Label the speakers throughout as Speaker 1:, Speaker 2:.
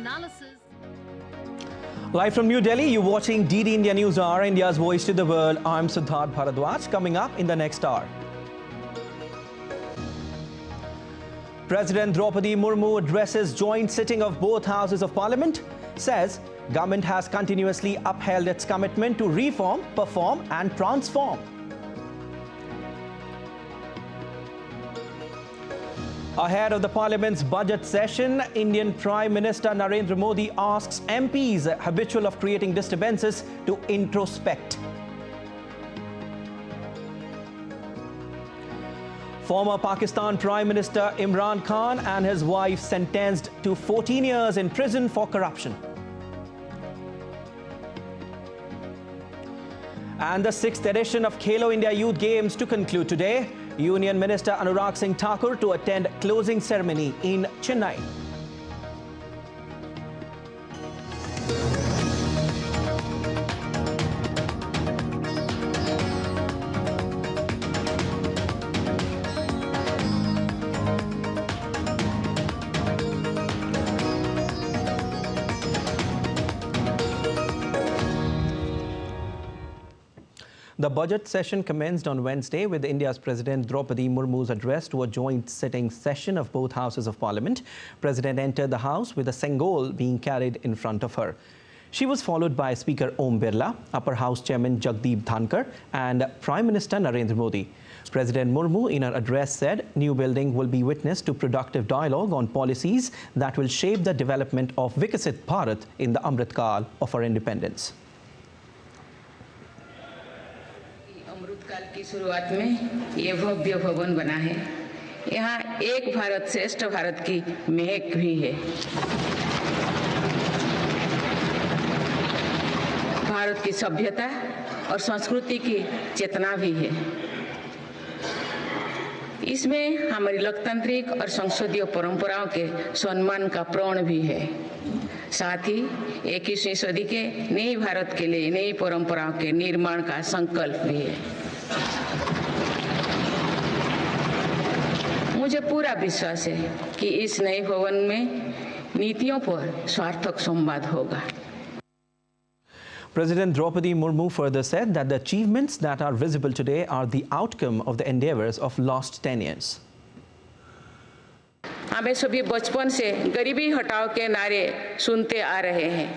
Speaker 1: analysis.
Speaker 2: Live from New Delhi, you're watching DD India News Hour, India's voice to the world. I'm Siddharth Bharadwaj. Coming up in the next hour, President Draupadi Murmu addresses joint sitting of both houses of parliament, says government has continuously upheld its commitment to reform, perform and transform. Ahead of the Parliament's budget session, Indian Prime Minister Narendra Modi asks MPs habitual of creating disturbances to introspect. Former Pakistan Prime Minister Imran Khan and his wife sentenced to 14 years in prison for corruption. And the 6th edition of Khelo India Youth Games to conclude today. Union Minister Anurag Singh Thakur to attend closing ceremony in Chennai. The budget session commenced on Wednesday with India's President Draupadi Murmu's address to a joint sitting session of both houses of parliament. President entered the house with a sengol being carried in front of her. She was followed by Speaker Om Birla, Upper House Chairman Jagdeep Dhankar and Prime Minister Narendra Modi. President Murmu in her address said new building will be witness to productive dialogue on policies that will shape the development of Viksit Bharat in the Amrit Kaal of our independence.
Speaker 3: काल की शुरुआत में ये भव्य भवन बना है। यहाँ एक भारत श्रेष्ठ भारत की महक भी है। भारत की सभ्यता और संस्कृति की चेतना भी है। इसमें हमारी लोकतांत्रिक और संसदीय परंपराओं के सम्मान का प्रण भी है। साथ ही 21वीं सदी के नए भारत के लिए नई परंपराओं के निर्माण का संकल्प भी है। मुझे पूरा विश्वास है कि इस नए भवन में नीतियों पर सार्थक संवाद होगा।
Speaker 2: President Draupadi Murmu further said that the achievements that are visible today are the outcome of the endeavors of last 10 years.
Speaker 3: हमें सभी बचपन से गरीबी हटाओ के नारे सुनते आ रहे हैं।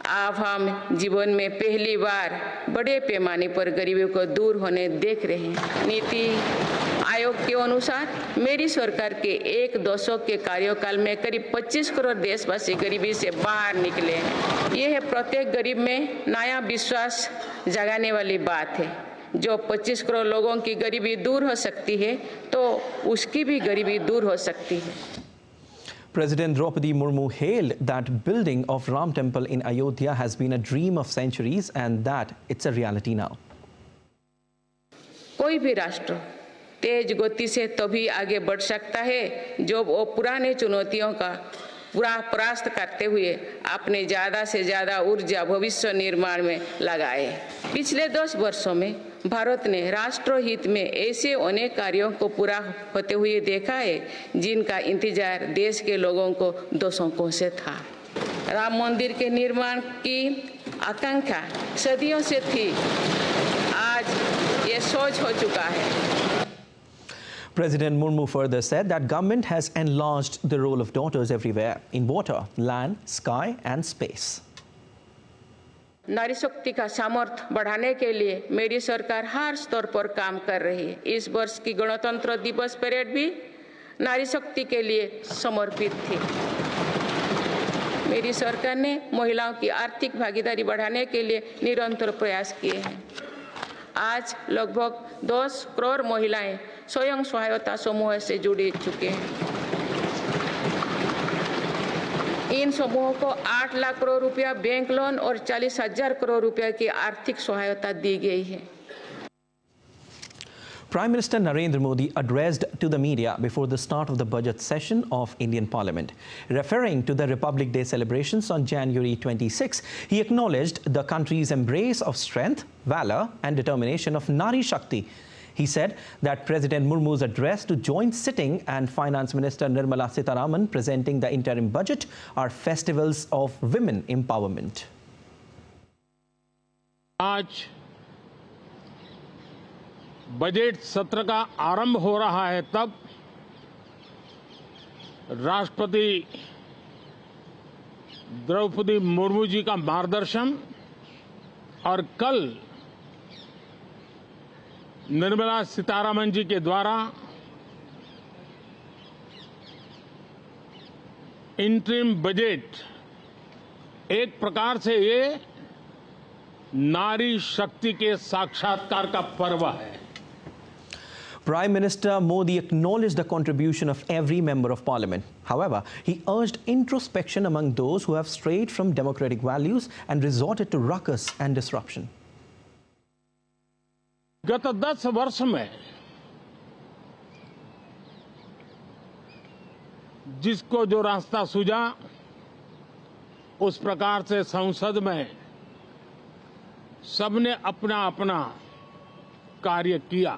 Speaker 3: अब हम जीवन में पहली बार बड़े पैमाने पर गरीबी को दूर होने देख रहे हैं। नीति आयोग के अनुसार मेरी सरकार के एक दशक के कार्यकाल में करीब 25 करोड़ देशवासी गरीबी से बाहर निकले हैं। यह है प्रत्येक गरीब में नया विश्वास जगाने वाली बात है। जो 25 करोड़ लोगों की गरीबी दूर हो सकती है तो उसकी भी गरीबी दूर हो सकती है।
Speaker 2: President Draupadi Murmu hailed that building of Ram Temple in Ayodhya has been a dream of centuries and that it's a reality now.
Speaker 3: कोई भी राष्ट्र तेज गति से तभी आगे बढ़ सकता है जब वो पुराने चुनौतियों का पूरा परास्त करते हुए अपने ज़्यादा से ज़्यादा ऊर्जा भविष्य निर्माण में लगाए। पिछले 10 वर्षों में भारत ने राष्ट्र हित में ऐसे अनेक कार्यों को पूरा होते हुए देखा है जिनका इंतजार देश के लोगों को दशकों से था। राम मंदिर के निर्माण की आकांक्षा सदियों से थी, आज ये सोच हो चुका है।
Speaker 2: President Murmu further said that government has enlarged the role of daughters everywhere in water, land, sky and space.
Speaker 3: नारी शक्ति का सामर्थ्य बढ़ाने के लिए मेरी सरकार हर स्तर पर काम कर रही है। इस वर्ष की गणतंत्र दिवस परेड भी नारी शक्ति के लिए समर्पित थी। मेरी सरकार ने महिलाओं की आर्थिक भागीदारी बढ़ाने के लिए निरंतर प्रयास किए हैं। आज लगभग 10 करोड़ महिलाएं स्वयं सहायता समूह से जुड़ चुके हैं। इन समूहों को 8 लाख करोड़ रुपया बैंक लोन और 40,000 करोड़ रुपया की आर्थिक सहायता दी गई है।
Speaker 2: Prime Minister Narendra Modi addressed to the media before the start of the budget session of Indian Parliament. Referring to the Republic Day celebrations on January 26, he acknowledged the country's embrace of strength, valor and determination of Nari Shakti. He said that President Murmu's address to joint sitting and Finance Minister Nirmala Sitharaman presenting the interim budget are festivals of women empowerment.
Speaker 1: आज budget सत्र का आरंभ हो रहा है, तब राष्ट्रपति द्रौपदी मुर्मू जी का मार्गदर्शन और कल निर्मला सीतारमण जी के द्वारा इंटरिम बजट एक प्रकार से ये नारी शक्ति के साक्षात्कार का पर्व है.
Speaker 2: Prime Minister Modi acknowledged the contribution of every member of parliament. However, he urged introspection among those who have strayed from democratic values and resorted to ruckus and disruption.
Speaker 1: गत 10 वर्ष में जिसको जो रास्ता सूझा, उस प्रकार से संसद में सबने अपना अपना कार्य किया.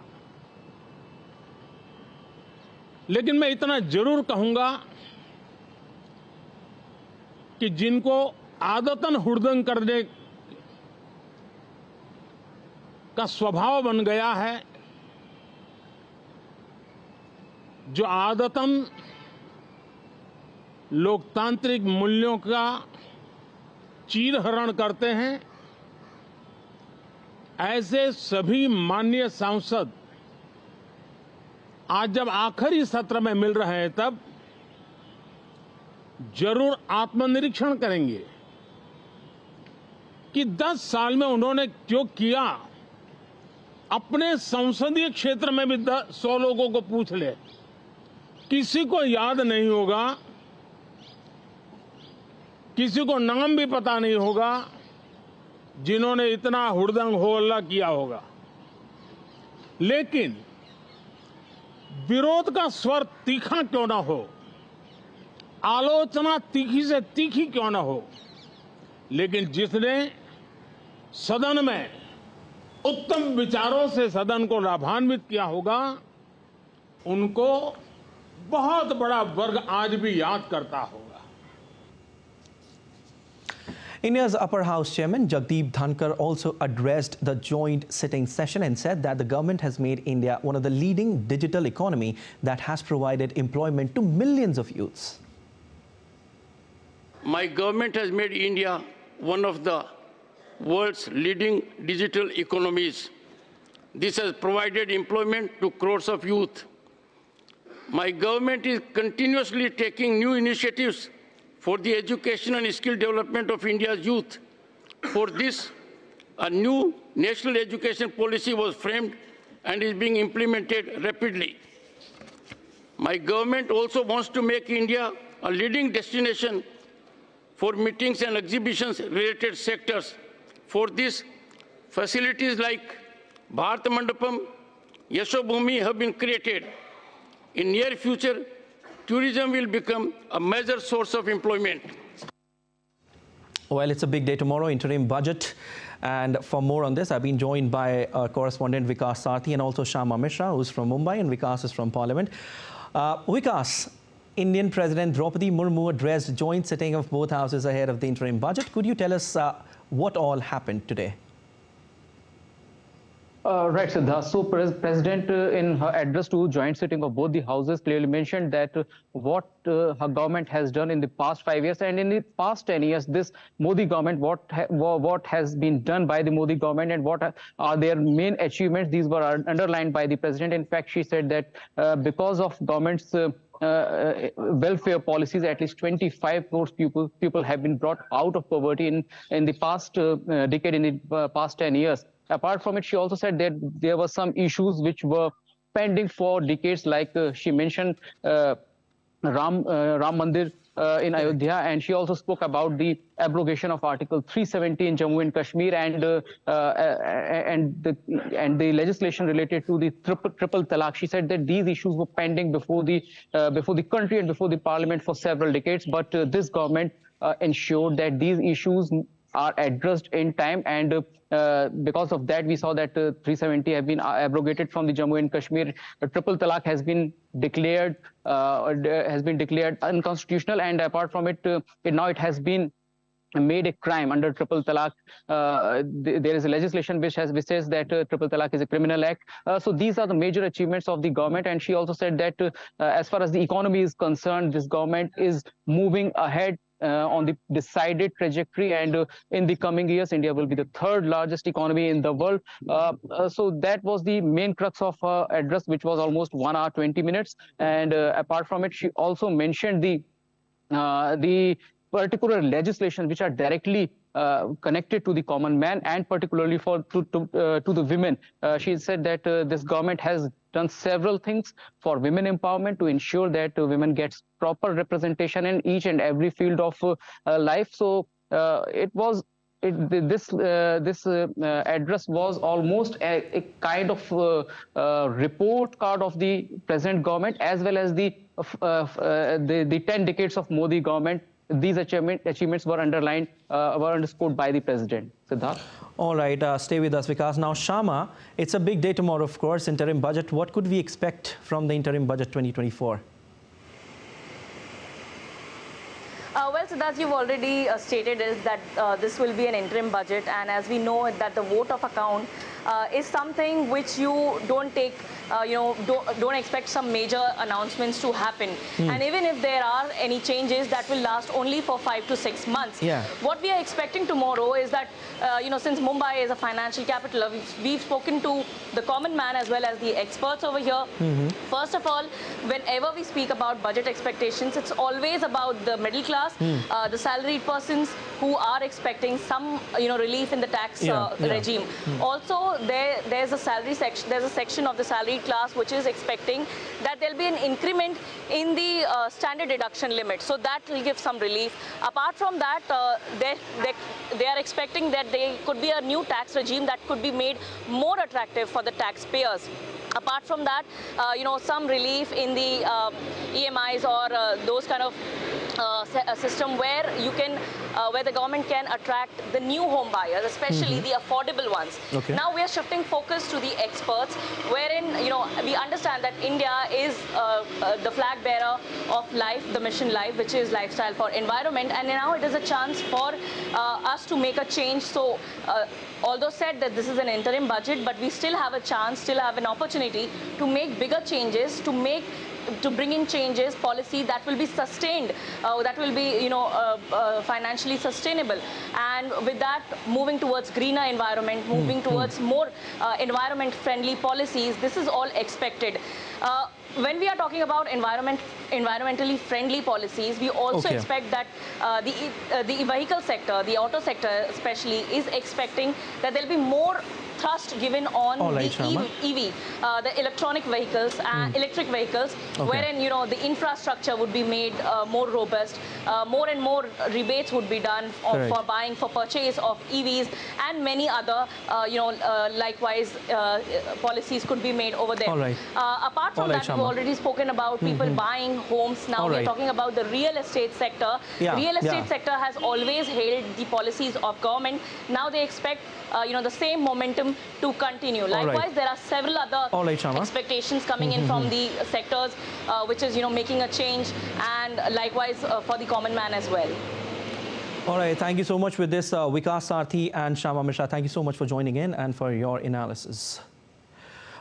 Speaker 1: लेकिन मैं इतना जरूर कहूंगा कि जिनको आदतन हुड़दंग करने का स्वभाव बन गया है, जो आदतन लोकतांत्रिक मूल्यों का चीरहरण करते हैं, ऐसे सभी माननीय सांसद आज जब आखिरी सत्र में मिल रहे हैं, तब जरूर आत्मनिरीक्षण करेंगे कि 10 साल में उन्होंने जो किया. अपने संसदीय क्षेत्र में भी 100 लोगों को पूछ ले, किसी को याद नहीं होगा, किसी को नाम भी पता नहीं होगा जिन्होंने इतना हुड़दंग हो हल्ला किया होगा. लेकिन विरोध का स्वर तीखा क्यों ना हो, आलोचना तीखी से तीखी क्यों ना हो, लेकिन जिसने सदन में उत्तम विचारों से सदन को लाभान्वित किया होगा, उनको बहुत बड़ा वर्ग आज भी याद करता होगा.
Speaker 2: India's Upper House Chairman Jagdeep Dhankar also addressed the joint sitting session and said that the government has made India one of the leading digital economy that has provided employment to millions of youths.
Speaker 4: My government has made India one of the world's leading digital economies. This has provided employment to crores of youth. My government is continuously taking new initiatives for the education and skill development of India's youth. For this, a new national education policy was framed and is being implemented rapidly. My government also wants to make India a leading destination for meetings and exhibitions related sectors. For this, facilities like Bharat Mandapam, Yashobhumi have been created. In near future, tourism will become a major source of employment.
Speaker 2: Well, it's a big day tomorrow, interim budget. And for more on this, I've been joined by our correspondent Vikas Sarthi and also Shama Mishra, who's from Mumbai, and Vikas is from Parliament. Vikas, Indian President Draupadi Murmu addressed joint sitting of both houses ahead of the interim budget. Could you tell us what all happened today?
Speaker 5: Right, Siddha. So, President, in her address to joint sitting of both the houses, clearly mentioned that what her government has done in the past 5 years and in the past 10 years, this Modi government, what has been done by the Modi government and what are their main achievements. These were underlined by the President. In fact, she said that because of government's welfare policies, at least 25 crores people have been brought out of poverty in the past decade, in the past 10 years. Apart from it, she also said that there were some issues which were pending for decades, like she mentioned Ram Mandir in Ayodhya, and she also spoke about the abrogation of Article 370 in Jammu and Kashmir and the legislation related to the triple talaq. She said that these issues were pending before the country and before the parliament for several decades, but this government ensured that these issues are addressed in time, and because of that we saw that 370 have been abrogated from the Jammu and Kashmir. Triple talaq has been declared unconstitutional, and apart from it, now it has been made a crime under triple talaq. There is a legislation which says that triple talaq is a criminal act. So these are the major achievements of the government. And she also said that as far as the economy is concerned, this government is moving ahead on the decided trajectory, and in the coming years India will be the third largest economy in the world. So that was the main crux of her address, which was almost 1 hour 20 minutes. And apart from it, she also mentioned the particular legislation which are directly connected to the common man, and particularly to the women. She said that this government has done several things for women empowerment to ensure that women gets proper representation in each and every field of life. So this address was almost a kind of report card of the present government, as well as the 10 decades of Modi government. These achievements were underscored by the president. Siddharth.
Speaker 2: All right, stay with us, Vikas. Now, Shama, it's a big day tomorrow, of course, interim budget. What could we expect from the interim budget 2024?
Speaker 6: Well, Siddharth, you've already stated is that this will be an interim budget, and as we know that the vote of account is something which you don't take, don't expect some major announcements to happen. And even if there are any changes, that will last only for 5 to 6 months.
Speaker 2: Yeah.
Speaker 6: What we are expecting tomorrow is that, since Mumbai is a financial capital, we've spoken to the common man as well as the experts over here. First of all, whenever we speak about budget expectations, it's always about the middle class, the salaried persons who are expecting some, relief in the tax regime. Also, there's a salary section. There's a section of the salaried class which is expecting that there'll be an increment in the standard deduction limit. So that will give some relief. Apart from that, they are expecting that there could be a new tax regime that could be made more attractive for the taxpayers. Apart from that, some relief in the EMIs or those kind of system where where the government can attract the new home buyers, especially the affordable ones.
Speaker 2: Okay.
Speaker 6: Now we are shifting focus to the experts, wherein we understand that India is the flag bearer of life, the mission life, which is lifestyle for environment, and now it is a chance for us to make a change. So although said that this is an interim budget, but we still have a chance, still have an opportunity to make bigger changes, to bring in changes, policy that will be sustained, that will be, financially sustainable. And with that, moving towards greener environment, moving towards more environment-friendly policies, this is all expected. When we are talking about environmentally friendly policies, we also expect that the vehicle sector, the auto sector especially, is expecting that there will be more thrust given on the EV, the electronic vehicles, electric vehicles, wherein the infrastructure would be made more robust, more and more rebates would be done for buying, for purchase of EVs, and many other likewise policies could be made over there. Apart from that, we've already spoken about people buying homes. Now we're talking about the real estate sector. Real estate sector has always hailed the policies of government. Now they expect the same momentum to continue. Likewise, there are several other expectations coming in from the sectors, which is making a change, and likewise for the common man as well.
Speaker 2: All right, thank you so much with this, Vikas Sarthi and Shama Mishra. Thank you so much for joining in and for your analysis.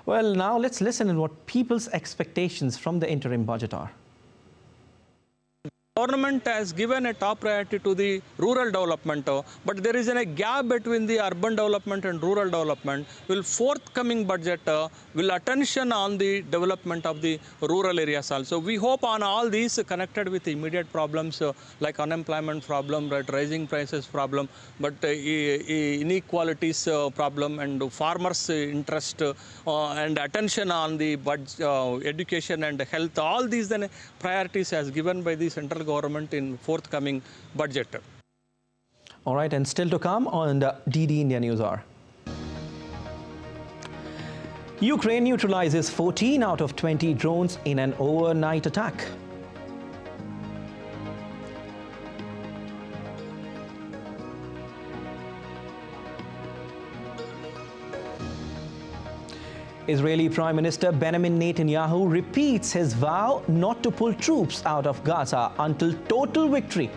Speaker 2: Well, now let's listen to what people's expectations from the interim budget are.
Speaker 7: Government has given a top priority to the rural development, but there is a gap between the urban development and rural development. Will forthcoming budget will attention on the development of the rural areas also. We hope on all these connected with immediate problems like unemployment problem, rising prices problem, but inequalities problem, and farmers' interest and attention on the budget, education and health. All these then priorities as given by the central government in forthcoming budget.
Speaker 2: All right, and still to come on the DD India News Hour. Ukraine neutralizes 14 out of 20 drones in an overnight attack. Israeli Prime Minister Benjamin Netanyahu repeats his vow not to pull troops out of Gaza until total victory.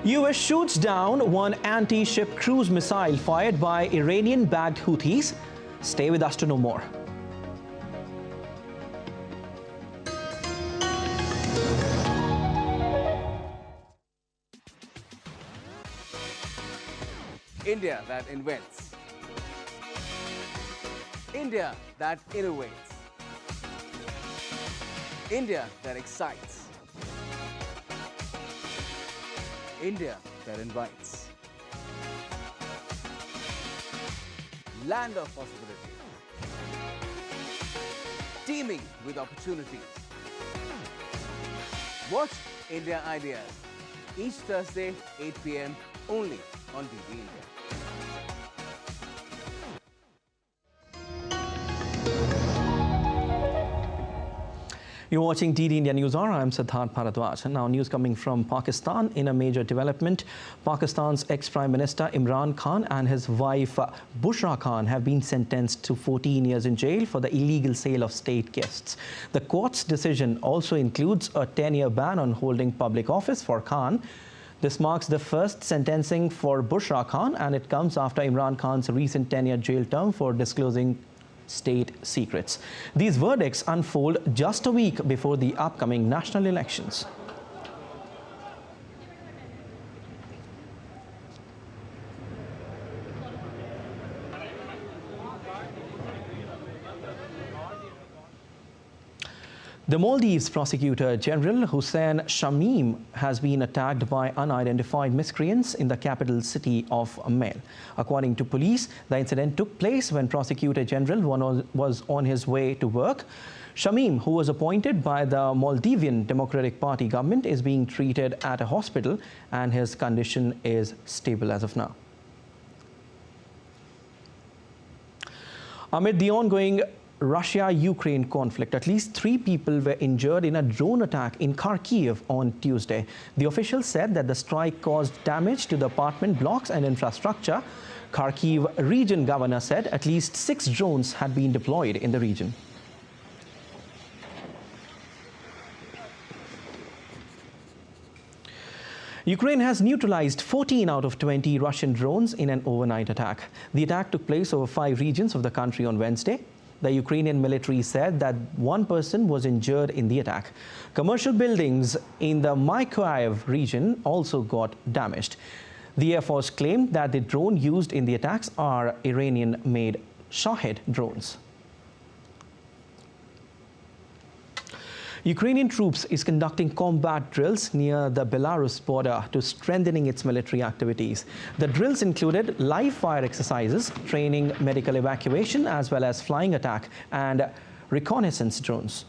Speaker 2: US shoots down one anti-ship cruise missile fired by Iranian-backed Houthis. Stay with us to know more.
Speaker 8: India that invents. India that innovates. India that excites. India that invites. Land of possibility. Teeming with opportunities. Watch India Ideas each Thursday, 8 p.m. only on DD India.
Speaker 2: You're watching DD India News Hour. I'm Siddharth Bharadwaj. And now news coming from Pakistan in a major development. Pakistan's ex-Prime Minister Imran Khan and his wife Bushra Khan have been sentenced to 14 years in jail for the illegal sale of state gifts. The court's decision also includes a 10-year ban on holding public office for Khan. This marks the first sentencing for Bushra Khan, and it comes after Imran Khan's recent 10-year jail term for disclosing state secrets. These verdicts unfold just a week before the upcoming national elections. The Maldives Prosecutor General Hussein Shamim has been attacked by unidentified miscreants in the capital city of Male. According to police, the incident took place when Prosecutor General was on his way to work. Shamim, who was appointed by the Maldivian Democratic Party government, is being treated at a hospital and his condition is stable as of now. Amid the ongoing Russia-Ukraine conflict, at least 3 people were injured in a drone attack in Kharkiv on Tuesday. The officials said that the strike caused damage to the apartment blocks and infrastructure. Kharkiv region governor said at least 6 drones had been deployed in the region. Ukraine has neutralized 14 out of 20 Russian drones in an overnight attack. The attack took place over 5 regions of the country on Wednesday. The Ukrainian military said that 1 person was injured in the attack. Commercial buildings in the Mykolaiv region also got damaged. The Air Force claimed that the drone used in the attacks are Iranian-made Shahed drones. Ukrainian troops is conducting combat drills near the Belarus border to strengthening its military activities. The drills included live fire exercises, training medical evacuation, as well as flying attack and reconnaissance drones.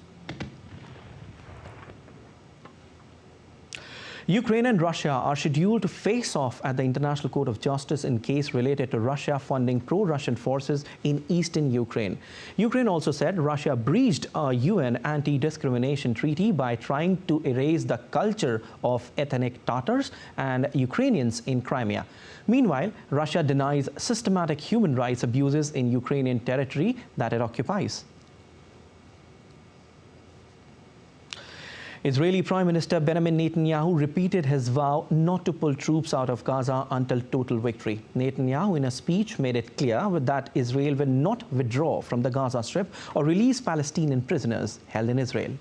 Speaker 2: Ukraine and Russia are scheduled to face off at the International Court of Justice in case related to Russia funding pro-Russian forces in eastern Ukraine. Ukraine also said Russia breached a UN anti-discrimination treaty by trying to erase the culture of ethnic Tatars and Ukrainians in Crimea. Meanwhile, Russia denies systematic human rights abuses in Ukrainian territory that it occupies. Israeli Prime Minister Benjamin Netanyahu repeated his vow not to pull troops out of Gaza until total victory. Netanyahu, in a speech, made it clear that Israel will not withdraw from the Gaza Strip or release Palestinian prisoners held in Israel.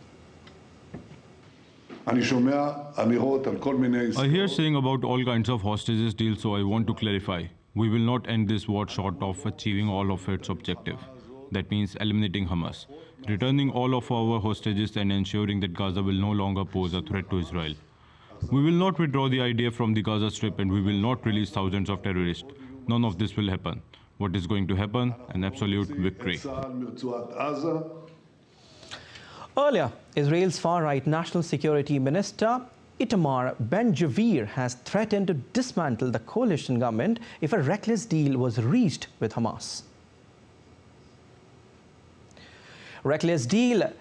Speaker 9: I hear saying about all kinds of hostages deals, so I want to clarify. We will not end this war short of achieving all of its objective. That means eliminating Hamas, returning all of our hostages and ensuring that Gaza will no longer pose a threat to Israel. We will not withdraw the idea from the Gaza Strip and we will not release thousands of terrorists. None of this will happen. What is going to happen? An absolute victory.
Speaker 2: Earlier, Israel's far-right National Security Minister Itamar Ben-Gvir has threatened to dismantle the coalition government if a reckless deal was reached with Hamas. Reckless deal,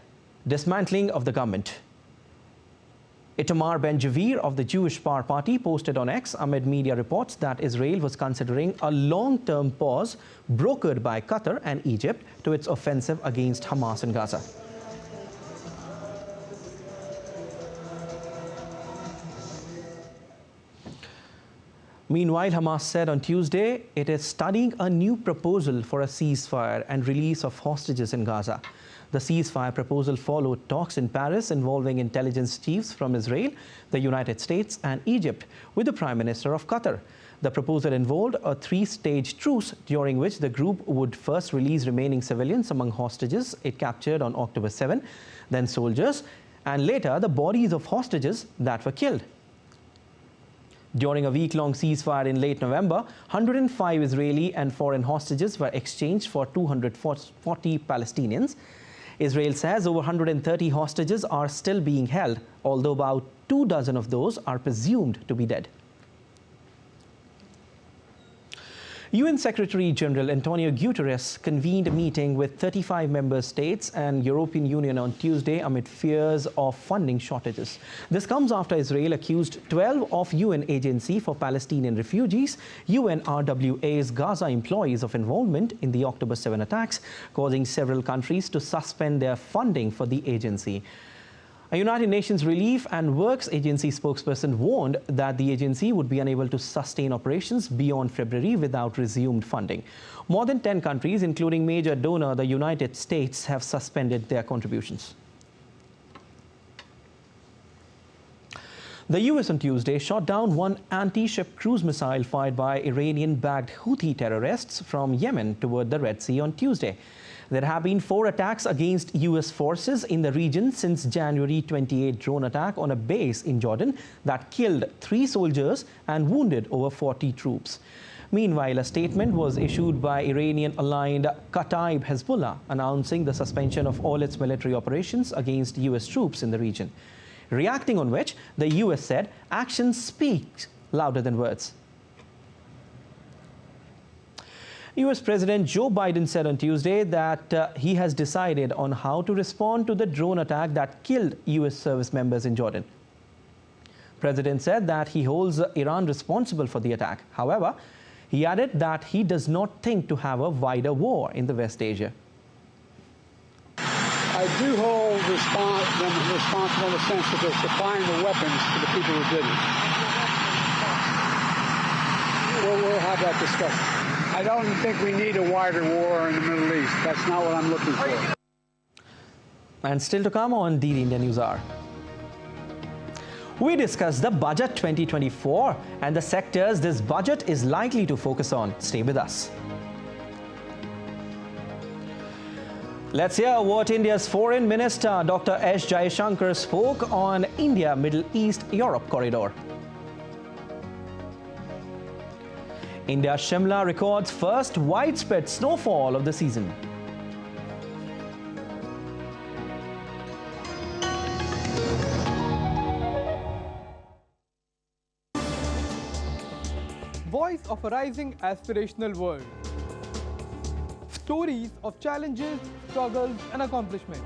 Speaker 2: dismantling of the government. Itamar Ben-Gvir of the Jewish Power Party posted on X amid media reports that Israel was considering a long-term pause brokered by Qatar and Egypt to its offensive against Hamas in Gaza. Meanwhile, Hamas said on Tuesday it is studying a new proposal for a ceasefire and release of hostages in Gaza. The ceasefire proposal followed talks in Paris involving intelligence chiefs from Israel, the United States and Egypt with the Prime Minister of Qatar. The proposal involved a three-stage truce during which the group would first release remaining civilians among hostages it captured on October 7, then soldiers, and later the bodies of hostages that were killed. During a week-long ceasefire in late November, 105 Israeli and foreign hostages were exchanged for 240 Palestinians. Israel says over 130 hostages are still being held, although about 24 of those are presumed to be dead. UN Secretary-General Antonio Guterres convened a meeting with 35 member states and European Union on Tuesday amid fears of funding shortages. This comes after Israel accused 12 of UN Agency for Palestinian Refugees, UNRWA's Gaza employees of involvement in the October 7 attacks, causing several countries to suspend their funding for the agency. A United Nations Relief and Works Agency spokesperson warned that the agency would be unable to sustain operations beyond February without resumed funding. More than 10 countries, including major donor the United States, have suspended their contributions. The US on Tuesday shot down one anti-ship cruise missile fired by Iranian-backed Houthi terrorists from Yemen toward the Red Sea on Tuesday. There have been 4 attacks against US forces in the region since January 28 drone attack on a base in Jordan that killed 3 soldiers and wounded over 40 troops. Meanwhile, a statement was issued by Iranian-aligned Kataib Hezbollah announcing the suspension of all its military operations against US troops in the region. Reacting on which, the US said actions speak louder than words. US President Joe Biden said on Tuesday that he has decided on how to respond to the drone attack that killed US service members in Jordan. President said that he holds Iran responsible for the attack. However, he added that he does not think to have a wider war in the West Asia.
Speaker 10: I do hold them responsible in the sense that they're supplying the weapons to the people who did it. We'll have that discussion. I don't think we need a wider war in the Middle East. That's not what I'm looking for.
Speaker 2: And still to come on DD India News Hour. We discuss the Budget 2024 and the sectors this budget is likely to focus on. Stay with us. Let's hear what India's Foreign Minister Dr. S. Jaishankar spoke on India Middle East Europe corridor. India Shimla records first widespread snowfall of the season.
Speaker 11: Voice of a rising aspirational world. Stories of challenges, struggles and accomplishment.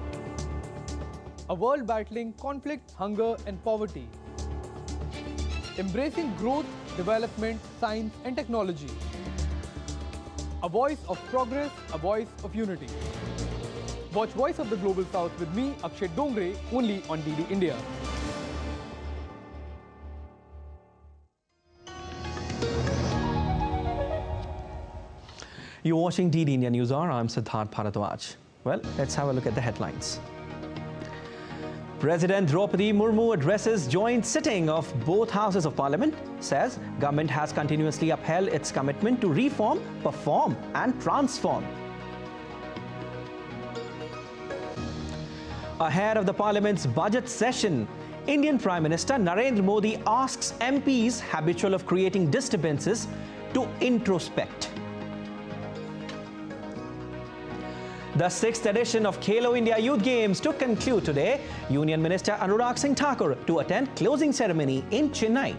Speaker 11: A world battling conflict, hunger and poverty. Embracing growth, development, science and technology. A voice of progress, a voice of unity. Watch Voice of the Global South with me, Akshay Dongre, only on DD India.
Speaker 2: You're watching DD India News Hour. I'm Siddharth Bharadwaj. Well, let's have a look at the headlines. President Draupadi Murmu addresses joint sitting of both houses of parliament, says government has continuously upheld its commitment to reform, perform and transform. Ahead of the parliament's budget session, Indian Prime Minister Narendra Modi asks MPs habitual of creating disturbances to introspect. The 6th edition of Khelo India Youth Games to conclude today. Union Minister Anurag Singh Thakur to attend closing ceremony in Chennai.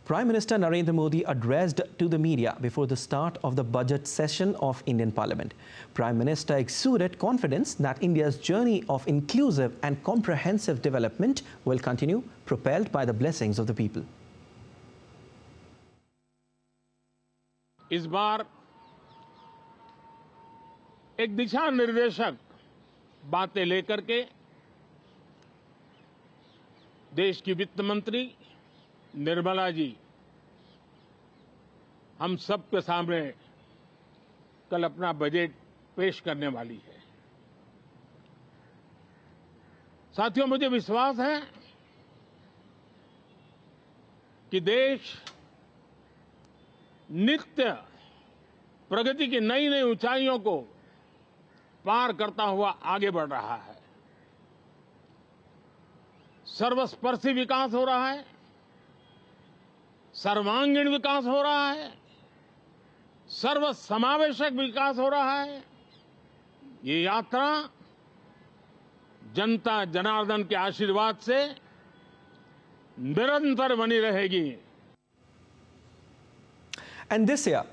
Speaker 2: Prime Minister Narendra Modi addressed to the media before the start of the budget session of Indian Parliament. Prime Minister exuded confidence that India's journey of inclusive and comprehensive development will continue, propelled by the blessings of the people.
Speaker 1: इस बार एक दिशा निर्देशक बातें लेकर के देश की वित्त मंत्री निर्मला जी हम सब के सामने कल अपना बजट पेश करने वाली है। साथियों, मुझे विश्वास है कि देश नित्य प्रगति की नई नई ऊंचाइयों को पार करता हुआ आगे बढ़ रहा है। सर्वस्पर्शी विकास हो रहा है, सर्वांगीण विकास हो रहा है, सर्वसमावेशक विकास हो रहा है। ये यात्रा जनता जनार्दन के आशीर्वाद से निरंतर बनी रहेगी।
Speaker 2: And this year,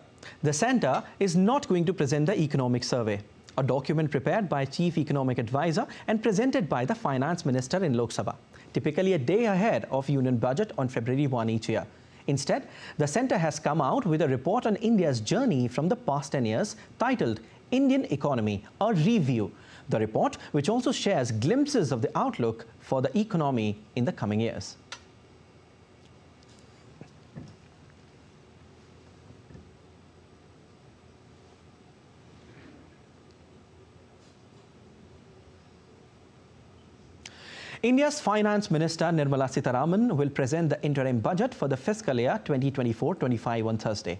Speaker 2: the Centre is not going to present the Economic Survey, a document prepared by Chief Economic Advisor and presented by the Finance Minister in Lok Sabha, typically a day ahead of Union Budget on February 1 each year. Instead, the Centre has come out with a report on India's journey from the past 10 years titled Indian Economy, a Review. The report, which also shares glimpses of the outlook for the economy in the coming years. India's Finance Minister Nirmala Sitharaman will present the interim budget for the fiscal year 2024-25 on Thursday.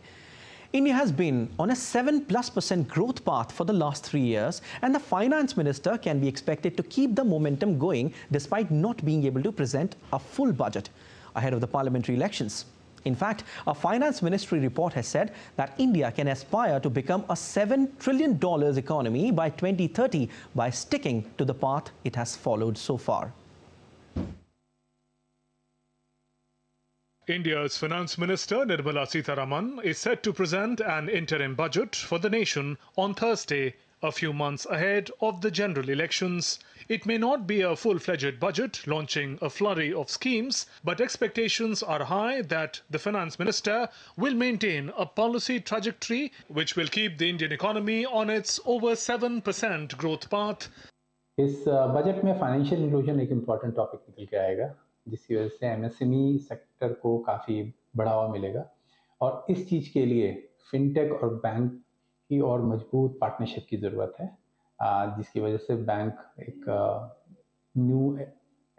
Speaker 2: India has been on a 7+% growth path for the last 3 years, and the Finance Minister can be expected to keep the momentum going despite not being able to present a full budget ahead of the parliamentary elections. In fact, a Finance Ministry report has said that India can aspire to become a $7 trillion economy by 2030 by sticking to the path it has followed so far.
Speaker 12: India's Finance Minister Nirmala Sitharaman is set to present an interim budget for the nation on Thursday, a few months ahead of the general elections. It may not be a full-fledged budget launching a flurry of schemes, but expectations are high that the Finance Minister will maintain a policy trajectory which will keep the Indian economy on its over 7% growth path.
Speaker 13: इस budget में financial inclusion एक important topic निकल के आएगा, जिसकी वजह से MSME sector को काफ़ी बढ़ावा मिलेगा और इस चीज़ के लिए फिनटेक और बैंक की और मजबूत पार्टनरशिप की ज़रूरत है, जिसकी वजह से बैंक एक न्यू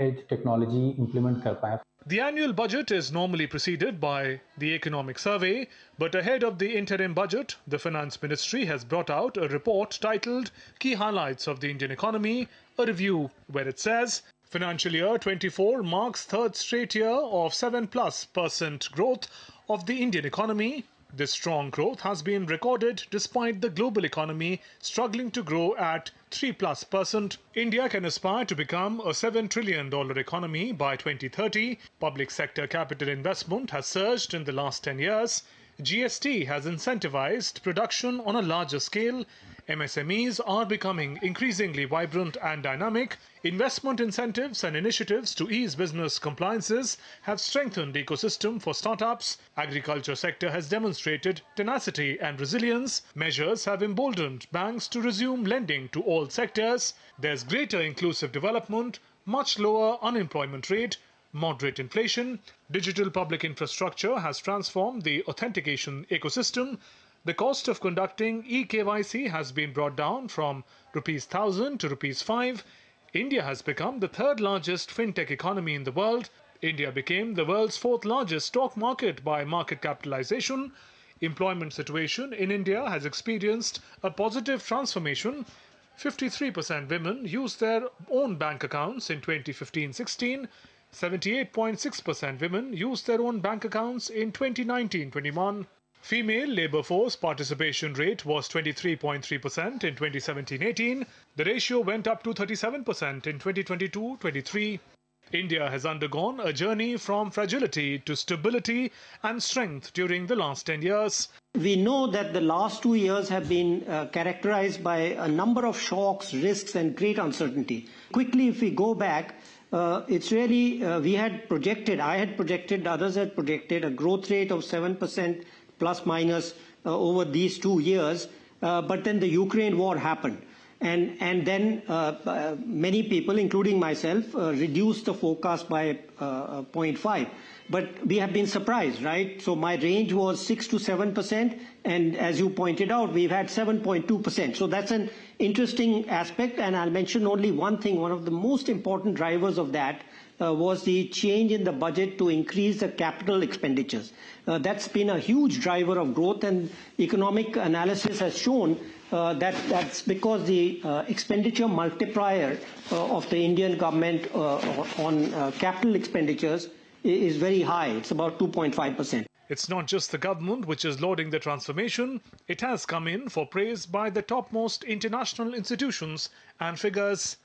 Speaker 13: एज टेक्नोलॉजी इम्प्लीमेंट कर पाए.
Speaker 12: The annual budget is normally preceded by the economic survey, but ahead of the interim budget, the Finance Ministry has brought out a report titled Key Highlights of the Indian Economy, a Review, where it says, Financial year 24 marks third straight year of 7+% growth of the Indian economy. This strong growth has been recorded despite the global economy struggling to grow at 3+%. India can aspire to become a $7 trillion economy by 2030. Public sector capital investment has surged in the last 10 years. GST has incentivized production on a larger scale. MSMEs are becoming increasingly vibrant and dynamic. Investment incentives and initiatives to ease business compliances have strengthened the ecosystem for startups. Agriculture sector has demonstrated tenacity and resilience. Measures have emboldened banks to resume lending to all sectors. There's greater inclusive development, much lower unemployment rate, moderate inflation. Digital public infrastructure has transformed the authentication ecosystem. The cost of conducting eKYC has been brought down from ₹1,000 to ₹5. India has become the third largest fintech economy in the world. India became the world's fourth largest stock market by market capitalization. Employment situation in India has experienced a positive transformation. 53% women used their own bank accounts in 2015-16. 78.6% women used their own bank accounts in 2019-21. Female labour force participation rate was 23.3% in 2017-18. The ratio went up to 37% in 2022-23. India has undergone a journey from fragility to stability and strength during the last 10 years.
Speaker 14: We know that the last 2 years have been characterized by a number of shocks, risks, and great uncertainty. Quickly, if we go back, it's really, I had projected, others had projected a growth rate of 7% plus minus over these 2 years. But then the Ukraine war happened. And then many people, including myself, reduced the forecast by 0.5. But we have been surprised, right? So my range was 6 to 7%, and as you pointed out, we've had 7.2%. So that's an interesting aspect, and I'll mention only one thing. One of the most important drivers of that was the change in the budget to increase the capital expenditures. That's been a huge driver of growth, and economic analysis has shown that's because the expenditure multiplier of the Indian government on capital expenditures is very high. It's about 2.5%.
Speaker 12: It's not just the government which is lauding the transformation. It has come in for praise by the topmost international institutions and figures.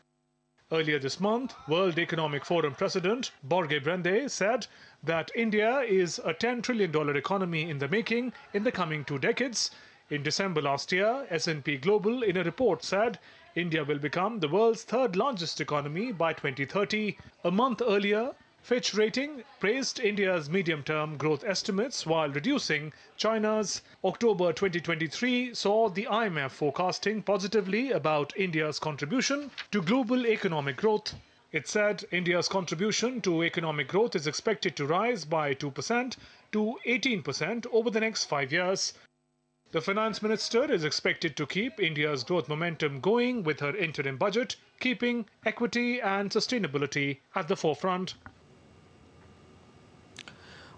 Speaker 12: Earlier this month, World Economic Forum President Borge Brende said that India is a $10 trillion economy in the making in the coming 2 decades. In December last year, S&P Global in a report said India will become the world's 3rd largest economy by 2030. A month earlier, Fitch Rating praised India's medium-term growth estimates while reducing China's. October 2023 saw the IMF forecasting positively about India's contribution to global economic growth. It said India's contribution to economic growth is expected to rise by 2% to 18% over the next 5 years. The finance minister is expected to keep India's growth momentum going with her interim budget, keeping equity and sustainability at the forefront.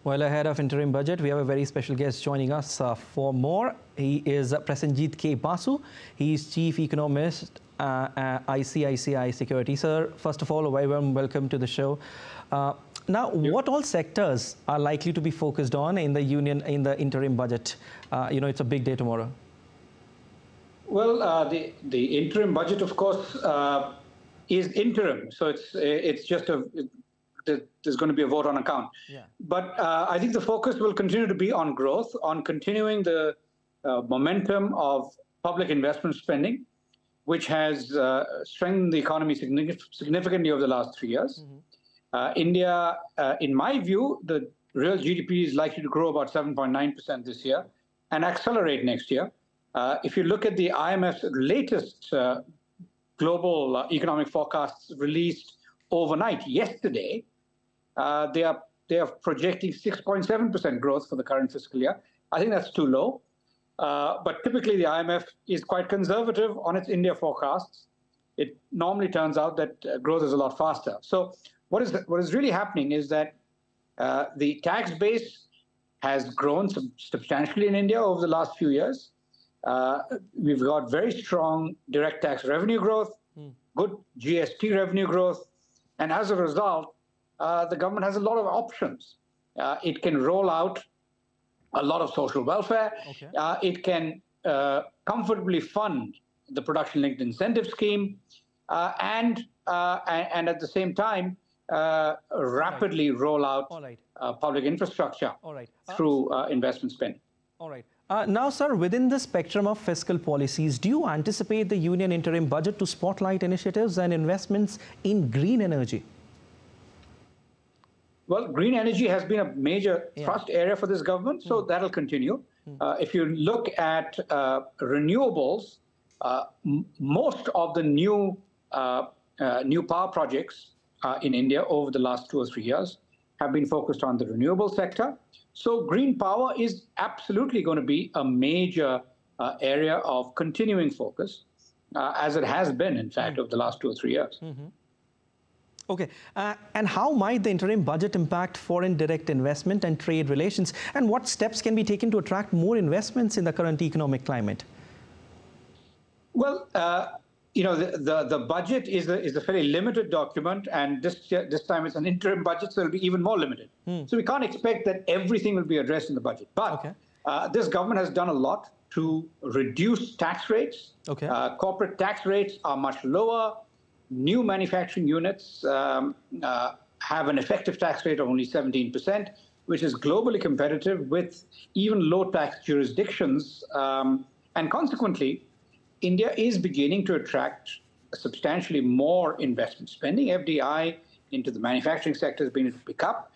Speaker 2: Well, ahead of interim budget, we have a very special guest joining us for more. He is Prasenjit K. Basu. He is Chief Economist ICICI Securities. Sir, first of all, a very warm welcome to the show. Now, what all sectors are likely to be focused on in the interim budget? It's a big day tomorrow.
Speaker 13: Well, the interim budget, of course, is interim. So it's just there's going to be a vote on account. Yeah. But I think the focus will continue to be on growth, on continuing the momentum of public investment spending, which has strengthened the economy significantly over the last 3 years. Mm-hmm. India, in my view, the real GDP is likely to grow about 7.9% this year and accelerate next year. If you look at the IMF's latest global economic forecasts released overnight yesterday, they are projecting 6.7% growth for the current fiscal year. I think that's too low. But typically the IMF is quite conservative on its India forecasts. It normally turns out that growth is a lot faster. So what is really happening is that the tax base has grown substantially in India over the last few years. We've got very strong direct tax revenue growth, good GST revenue growth, and as a result, the government has a lot of options. It can roll out a lot of social welfare. Okay. It can comfortably fund the production-linked incentive scheme, and at the same time rapidly roll out public infrastructure through investment spending.
Speaker 2: All right. Now, sir, within the spectrum of fiscal policies, do you anticipate the union interim budget to spotlight initiatives and investments in green energy?
Speaker 13: Well, green energy has been a major thrust area for this government, so that'll continue. If you look at renewables, most of the new power projects in India over the last 2 or 3 years have been focused on the renewable sector. So green power is absolutely going to be a major area of continuing focus, as it has been, in fact, over the last 2 or 3 years.
Speaker 2: Mm-hmm. Okay. And how might the interim budget impact foreign direct investment and trade relations? And what steps can be taken to attract more investments in the current economic climate?
Speaker 13: Well, the budget is a fairly limited document, and this time it's an interim budget, so it'll be even more limited. So we can't expect that everything will be addressed in the budget. But this government has done a lot to reduce tax rates. Okay. Corporate tax rates are much lower. New manufacturing units
Speaker 15: have an effective tax rate of only 17%, which is globally competitive with even low tax jurisdictions. And consequently, India is beginning to attract substantially more investment spending. FDI into the manufacturing sector is beginning to pick up,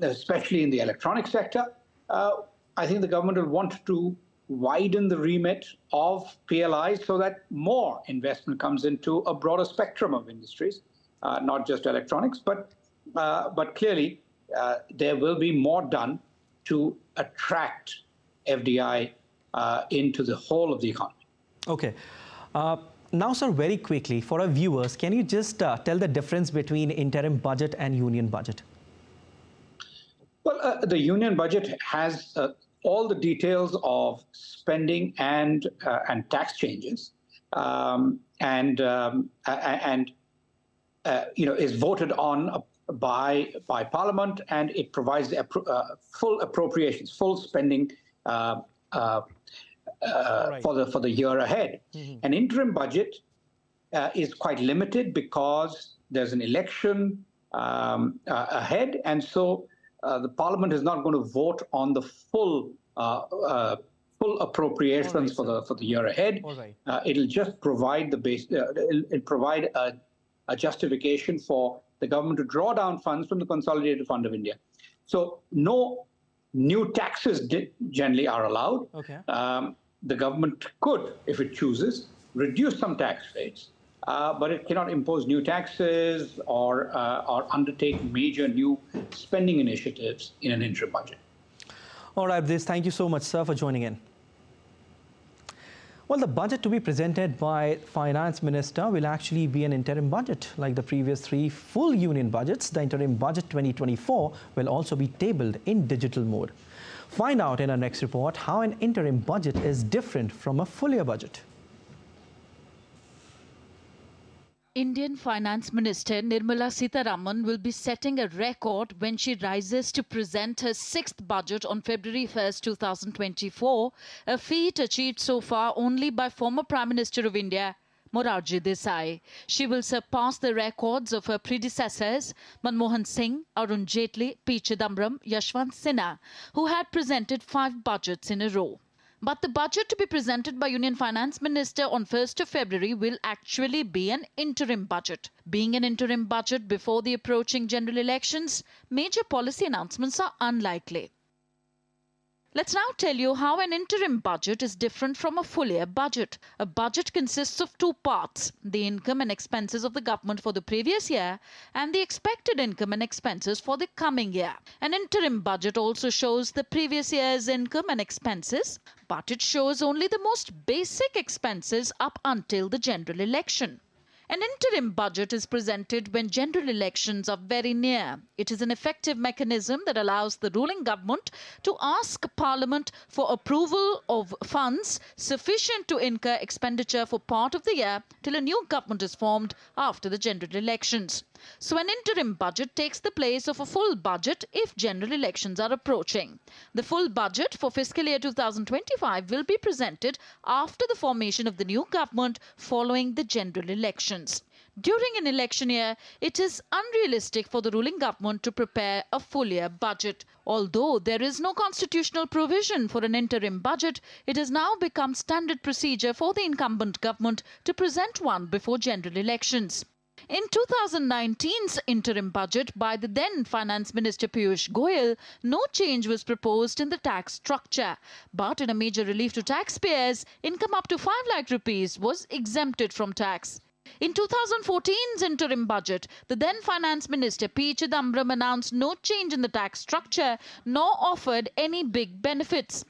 Speaker 15: especially in the electronic sector. I think the government will want to widen the remit of PLI so that more investment comes into a broader spectrum of industries, not just electronics, but clearly there will be more done to attract FDI into the whole of the economy.
Speaker 2: Okay. Now, sir, very quickly, for our viewers, can you just tell the difference between interim budget and union budget?
Speaker 15: Well, the union budget has all the details of spending and tax changes, is voted on by Parliament, and it provides full appropriations, full spending for the year ahead. An interim budget is quite limited because there's an election ahead, and so the Parliament is not going to vote on the full appropriations for the year ahead. It'll just provide the base. It'll provide a justification for the government to draw down funds from the Consolidated Fund of India. So no new taxes generally are allowed. The government could, if it chooses, reduce some tax rates, but it cannot impose new taxes or undertake major new spending initiatives in an interim budget.
Speaker 2: All right, thank you so much, sir, for joining in. Well, the budget to be presented by Finance Minister will actually be an interim budget. Like the previous three full union budgets, the interim budget 2024 will also be tabled in digital mode. Find out in our next report how an interim budget is different from a full year budget.
Speaker 16: Indian Finance Minister Nirmala Sitharaman will be setting a record when she rises to present her sixth budget on February 1st, 2024, a feat achieved so far only by former Prime Minister of India, Morarji Desai. She will surpass the records of her predecessors, Manmohan Singh, Arun Jaitley, P. Chidambaram, Yashwant Sinha, who had presented 5 budgets in a row. But the budget to be presented by Union Finance Minister on 1st of February will actually be an interim budget. Being an interim budget before the approaching general elections, major policy announcements are unlikely. Let's now tell you how an interim budget is different from a full year budget. A budget consists of 2 parts, the income and expenses of the government for the previous year and the expected income and expenses for the coming year. An interim budget also shows the previous year's income and expenses, but it shows only the most basic expenses up until the general election. An interim budget is presented when general elections are very near. It is an effective mechanism that allows the ruling government to ask Parliament for approval of funds sufficient to incur expenditure for part of the year till a new government is formed after the general elections. So an interim budget takes the place of a full budget if general elections are approaching. The full budget for fiscal year 2025 will be presented after the formation of the new government following the general elections. During an election year, it is unrealistic for the ruling government to prepare a full year budget. Although there is no constitutional provision for an interim budget, it has now become standard procedure for the incumbent government to present one before general elections. In 2019's interim budget by the then Finance Minister Piyush Goyal, no change was proposed in the tax structure. But in a major relief to taxpayers, income up to 5 lakh rupees was exempted from tax. In 2014's interim budget, the then Finance Minister P. Chidambaram announced no change in the tax structure nor offered any big benefits.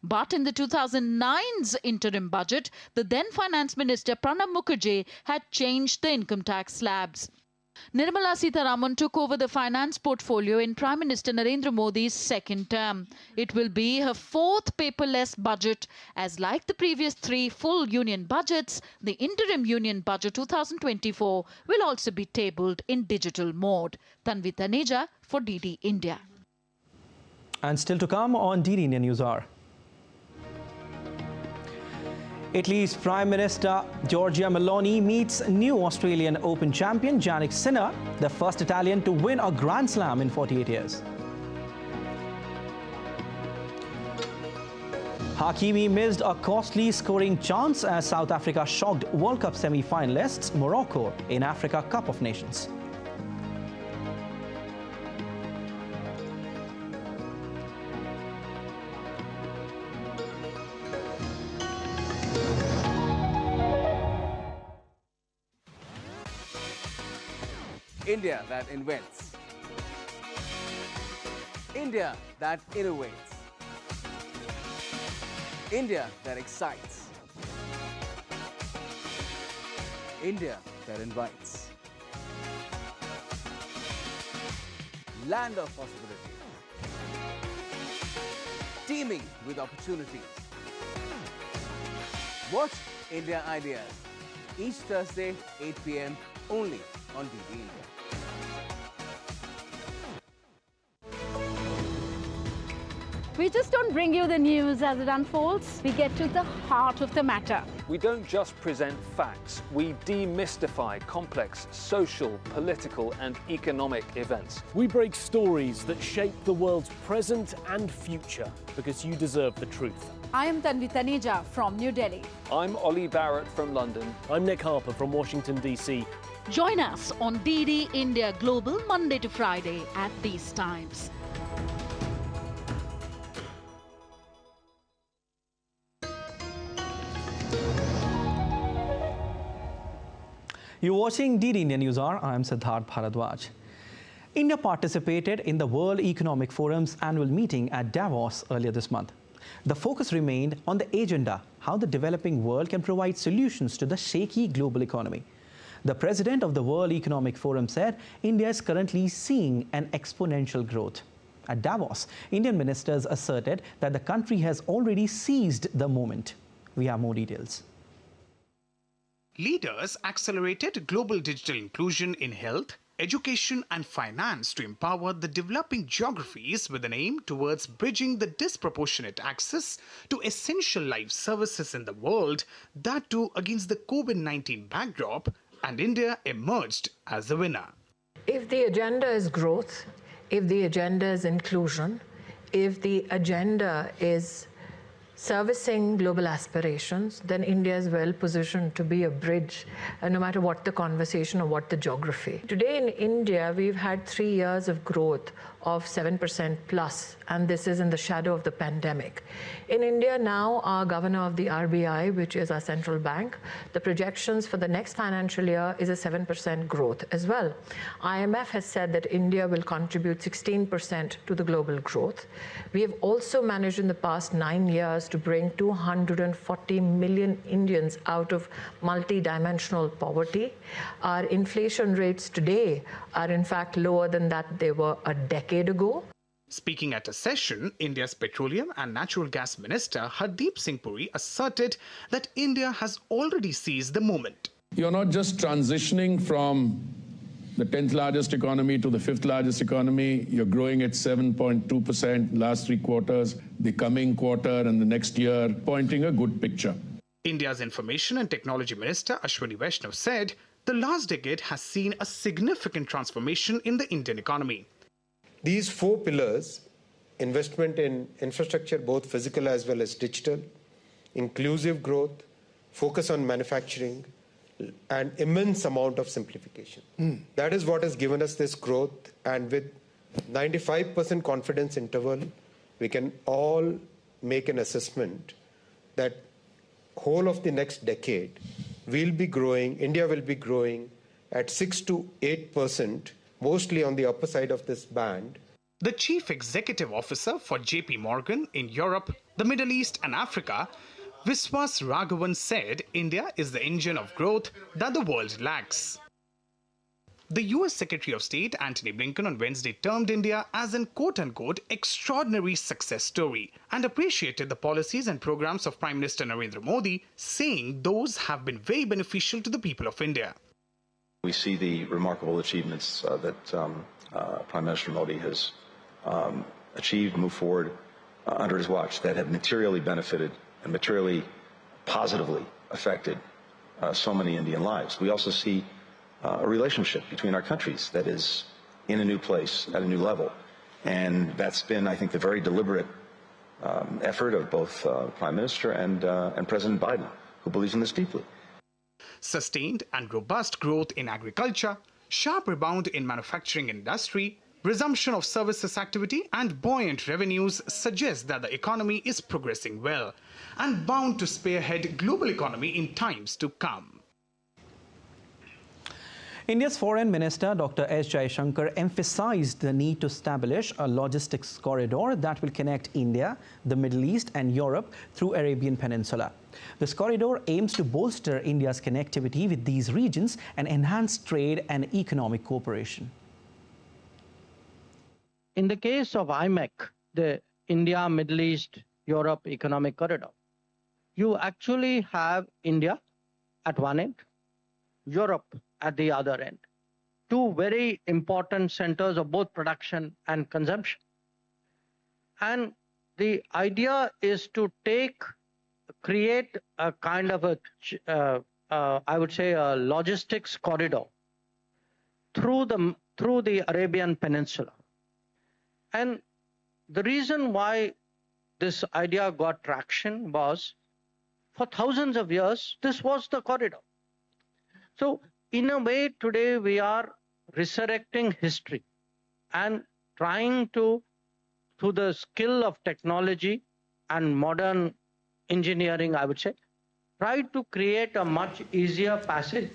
Speaker 16: But in the 2009's interim budget, the then Finance Minister Pranab Mukherjee had changed the income tax slabs. Nirmala Sitharaman took over the finance portfolio in Prime Minister Narendra Modi's second term. It will be her 4th paperless budget, as like the previous 3 full union budgets, the interim union budget 2024 will also be tabled in digital mode. Tanvi Taneja for DD India.
Speaker 2: And still to come on DD India News Hour. Italy's Prime Minister Giorgia Meloni meets new Australian Open champion Jannik Sinner, the first Italian to win a Grand Slam in 48 years. Hakimi missed a costly scoring chance as South Africa shocked World Cup semi-finalists Morocco in Africa Cup of Nations.
Speaker 8: India that invents. India that innovates. India that excites. India that invites. Land of possibility. Teeming with opportunities. Watch India Ideas each Thursday, 8 p.m. only on DD India.
Speaker 17: We just don't bring you the news as it unfolds. We get to the heart of the matter.
Speaker 18: We don't just present facts. We demystify complex social, political, and economic events.
Speaker 19: We break stories that shape the world's present and future because you deserve the truth.
Speaker 17: I am Tanvi Taneja from New Delhi.
Speaker 18: I'm Ollie Barrett from London.
Speaker 19: I'm Nick Harper from Washington, D.C.
Speaker 16: Join us on DD India Global Monday to Friday at these times.
Speaker 2: You're watching DD India News Hour. I'm Siddharth Bharadwaj. India participated in the World Economic Forum's annual meeting at Davos earlier this month. The focus remained on the agenda, how the developing world can provide solutions to the shaky global economy. The president of the World Economic Forum said India is currently seeing an exponential growth. At Davos, Indian ministers asserted that the country has already seized the moment. We have more details.
Speaker 20: Leaders accelerated global digital inclusion in health, education and finance to empower the developing geographies with an aim towards bridging the disproportionate access to essential life services in the world, that too against the COVID-19 backdrop, and India emerged as the winner.
Speaker 21: If the agenda is growth, if the agenda is inclusion, if the agenda is servicing global aspirations, then India is well positioned to be a bridge, no matter what the conversation or what the geography. Today in India, we've had 3 years of growth of 7% plus, and this is in the shadow of the pandemic. In India now, our governor of the RBI, which is our central bank, the projections for the next financial year is a 7% growth as well. IMF has said that India will contribute 16% to the global growth. We have also managed in the past 9 years to bring 240 million Indians out of multi-dimensional poverty. Our inflation rates today are in fact lower than that they were a decade ago.
Speaker 20: Speaking at a session, India's Petroleum and Natural Gas Minister Hardeep Singh Puri asserted that India has already seized the moment.
Speaker 22: You're not just transitioning from the 10th largest economy to the 5th largest economy. You're growing at 7.2% last 3 quarters, the coming quarter and the next year, pointing a good picture.
Speaker 20: India's Information and Technology Minister Ashwini Vaishnav said the last decade has seen a significant transformation in the Indian economy.
Speaker 23: These 4 pillars, investment in infrastructure, both physical as well as digital, inclusive growth, focus on manufacturing, and immense amount of simplification. That is what has given us this growth, and with 95% confidence interval, we can all make an assessment that whole of the next decade will be growing, India will be growing at 6 to 8%, mostly on the upper side of this band.
Speaker 20: The Chief Executive Officer for JP Morgan in Europe, the Middle East and Africa, Viswas Raghavan said India is the engine of growth that the world lacks. The US Secretary of State Antony Blinken on Wednesday termed India as an quote-unquote extraordinary success story and appreciated the policies and programs of Prime Minister Narendra Modi, saying those have been very beneficial to the people of India.
Speaker 24: We see the remarkable achievements that Prime Minister Modi has achieved, moved forward under his watch that have materially benefited and materially positively affected so many Indian lives. We also see a relationship between our countries that is in a new place, at a new level. And that's been, I think, the very deliberate effort of both Prime Minister and President Biden, who believes in this deeply.
Speaker 20: Sustained and robust growth in agriculture, sharp rebound in manufacturing industry, resumption of services activity and buoyant revenues suggest that the economy is progressing well and bound to spearhead global economy in times to come.
Speaker 2: India's Foreign Minister Dr. S. Jaishankar emphasized the need to establish a logistics corridor that will connect India, the Middle East and Europe through Arabian Peninsula. This corridor aims to bolster India's connectivity with these regions and enhance trade and economic cooperation.
Speaker 3: In the case of IMEC, the India, Middle East, Europe Economic Corridor, you actually have India at one end, Europe at the other end. Two very important centers of both production and consumption. And the idea is to create a kind of I would say a logistics corridor through the Arabian Peninsula. And the reason why this idea got traction was, for thousands of years, this was the corridor. So, in a way, today we are resurrecting history and trying to, through the skill of technology and modern engineering, I would say, try to create a much easier passage.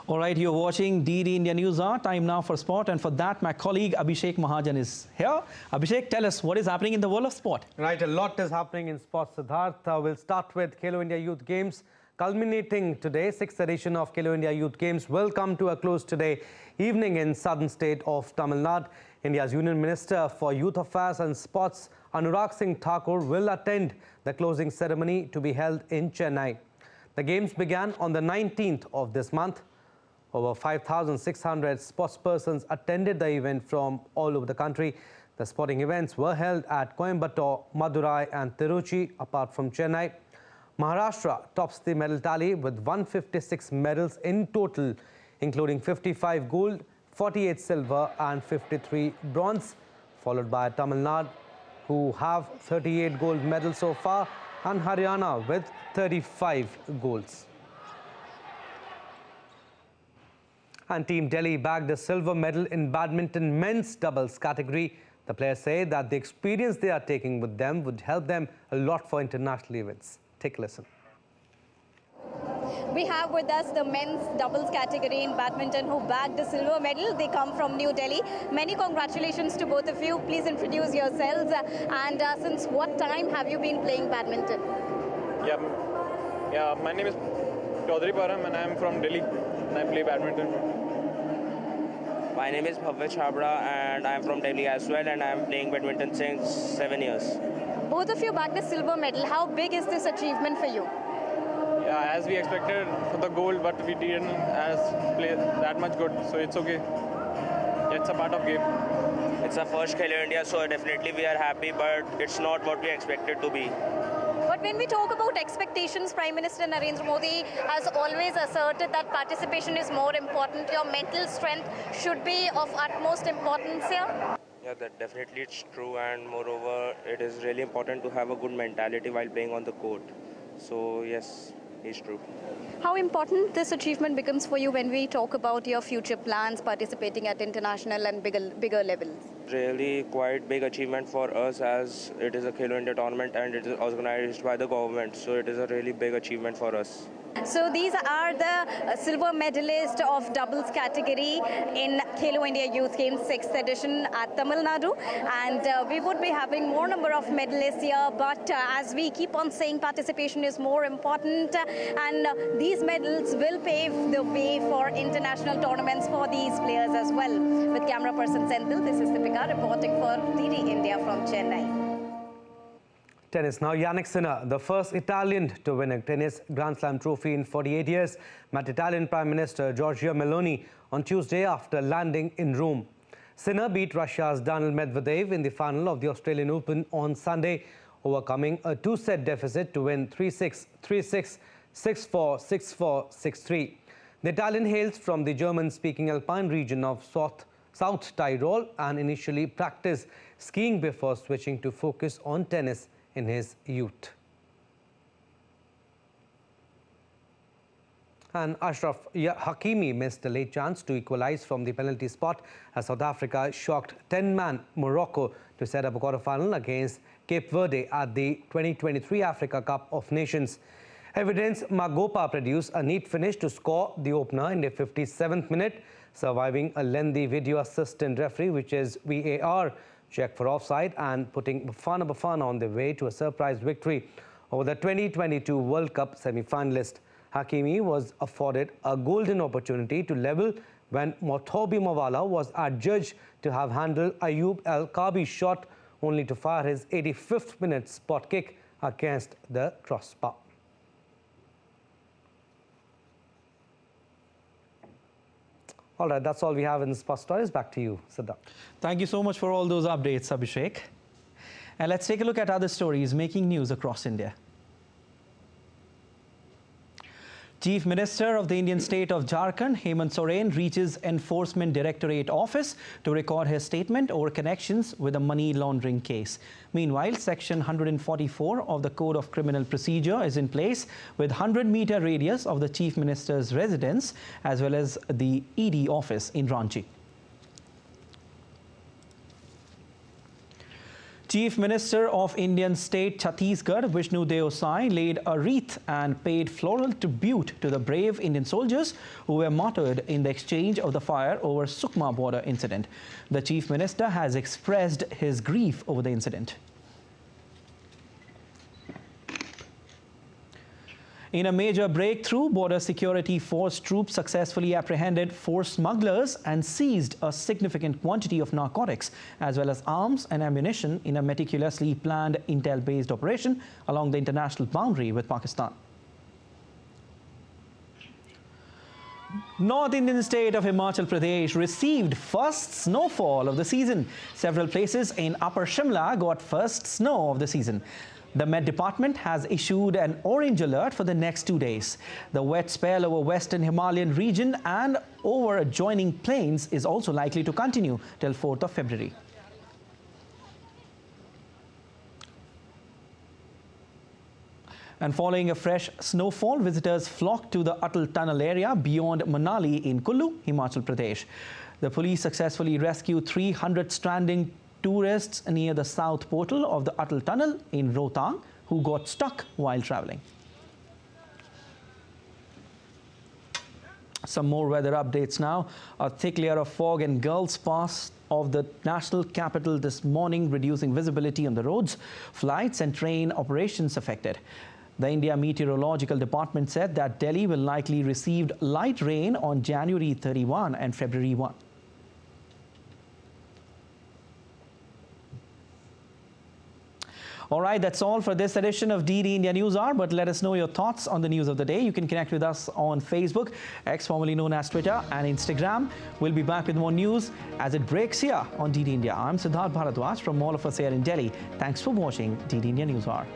Speaker 2: All right, you're watching DD India News Hour. Time now for sport, and for that, my colleague Abhishek Mahajan is here. Abhishek, tell us what is happening in the world of sport.
Speaker 4: Right, a lot is happening in sports, Siddharth. We'll start with Khelo India Youth Games. Culminating today, 6th edition of Khelo India Youth Games will come to a close today evening in southern state of Tamil Nadu. India's Union Minister for Youth Affairs and Sports, Anurag Singh Thakur, will attend the closing ceremony to be held in Chennai. The games began on the 19th of this month. Over 5,600 sportspersons attended the event from all over the country. The sporting events were held at Coimbatore, Madurai and Tiruchi, apart from Chennai. Maharashtra tops the medal tally with 156 medals in total, including 55 gold, 48 silver and 53 bronze, followed by Tamil Nadu, who have 38 gold medals so far, and Haryana with 35 golds. And Team Delhi bagged a silver medal in badminton men's doubles category. The players say that the experience they are taking with them would help them a lot for international events. Take a listen.
Speaker 5: We have with us the men's doubles category in badminton who bagged the silver medal. They come from New Delhi. Many congratulations to both of you. Please introduce yourselves. And since what time have you been playing badminton?
Speaker 6: Yeah, my name is Chaudhary Param and I am from Delhi and I play badminton.
Speaker 25: My name is Bhavya Chabra and I am from Delhi as well, and I am playing badminton since 7 years.
Speaker 5: Both of you bagged the silver medal. How big is this achievement for you?
Speaker 6: Yeah, as we expected for the gold, but we didn't play that much good, so it's okay. It's a part of game.
Speaker 25: It's our first Khelo India, so definitely we are happy, but it's not what we expected to be.
Speaker 5: But when we talk about expectations, Prime Minister Narendra Modi has always asserted that participation is more important. Your mental strength should be of utmost importance here.
Speaker 25: Yeah, that definitely it's true, and moreover, it is really important to have a good mentality while playing on the court. So yes, it's true.
Speaker 5: How important this achievement becomes for you when we talk about your future plans participating at international and bigger levels?
Speaker 25: Really quite big achievement for us, as it is a Khelo India tournament and it is organized by the government. So it is a really big achievement for us.
Speaker 5: So these are the silver medalists of doubles category in Khelo India Youth Games 6th edition at Tamil Nadu, and we would be having more number of medalists here, but as we keep on saying, participation is more important, and these medals will pave the way for international tournaments for these players as well. With camera person Senthil, this is Deepika reporting for DD India from Chennai.
Speaker 4: Tennis now. Yannick Sinner, the first Italian to win a tennis Grand Slam trophy in 48 years, met Italian Prime Minister Giorgia Meloni on Tuesday after landing in Rome. Sinner beat Russia's Daniil Medvedev in the final of the Australian Open on Sunday. overcoming a two-set deficit to win 3-6, 3-6, 6-4, 6-4, 6-3. The Italian hails from the German-speaking Alpine region of South Tyrol and initially practiced skiing before switching to focus on tennis in his youth. And Ashraf Hakimi missed a late chance to equalize from the penalty spot as South Africa shocked 10-man Morocco to set up a quarter-final against Cape Verde at the 2023 Africa Cup of Nations. Evidence Magopa produced a neat finish to score the opener in the 57th minute, surviving a lengthy video assistant referee, which is VAR, check for offside and putting Bafana Bafana on their way to a surprise victory over the 2022 World Cup semi-finalist. Hakimi was afforded a golden opportunity to level when Mothobi Mawala was adjudged to have handled Ayub El-Kabi's shot, only to fire his 85th minute spot kick against the crossbar. All right, that's all we have in Sports Stories. Back to you, Siddharth.
Speaker 2: Thank you so much for all those updates, Abhishek. And let's take a look at other stories making news across India. Chief Minister of the Indian state of Jharkhand, Hemant Soren, reaches Enforcement Directorate office to record his statement over connections with a money laundering case. Meanwhile, Section 144 of the Code of Criminal Procedure is in place with 100-meter radius of the Chief Minister's residence as well as the ED office in Ranchi. Chief Minister of Indian state Chhattisgarh, Vishnu Deo Sai, laid a wreath and paid floral tribute to the brave Indian soldiers who were martyred in the exchange of the fire over Sukma border incident. The Chief Minister has expressed his grief over the incident. In a major breakthrough, Border Security Force troops successfully apprehended 4 smugglers and seized a significant quantity of narcotics, as well as arms and ammunition in a meticulously planned intel-based operation along the international boundary with Pakistan. North Indian state of Himachal Pradesh received first snowfall of the season. Several places in Upper Shimla got first snow of the season. The Met Department has issued an orange alert for the next 2 days. The wet spell over western Himalayan region and over adjoining plains is also likely to continue till 4th of February. And following a fresh snowfall, visitors flocked to the Atal Tunnel area beyond Manali in Kullu, Himachal Pradesh. The police successfully rescued 300 stranding tourists near the south portal of the Atal Tunnel in Rohtang who got stuck while traveling. Some more weather updates now. A thick layer of fog and gulls passed of the national capital this morning, reducing visibility on the roads. Flights and train operations affected. The India Meteorological Department said that Delhi will likely receive light rain on January 31 and February 1. All right, that's all for this edition of DD India News Hour, but let us know your thoughts on the news of the day. You can connect with us on Facebook, X formerly known as Twitter, and Instagram. We'll be back with more news as it breaks here on DD India. I'm Siddharth Bharadwaj from all of us here in Delhi. Thanks for watching DD India News Hour.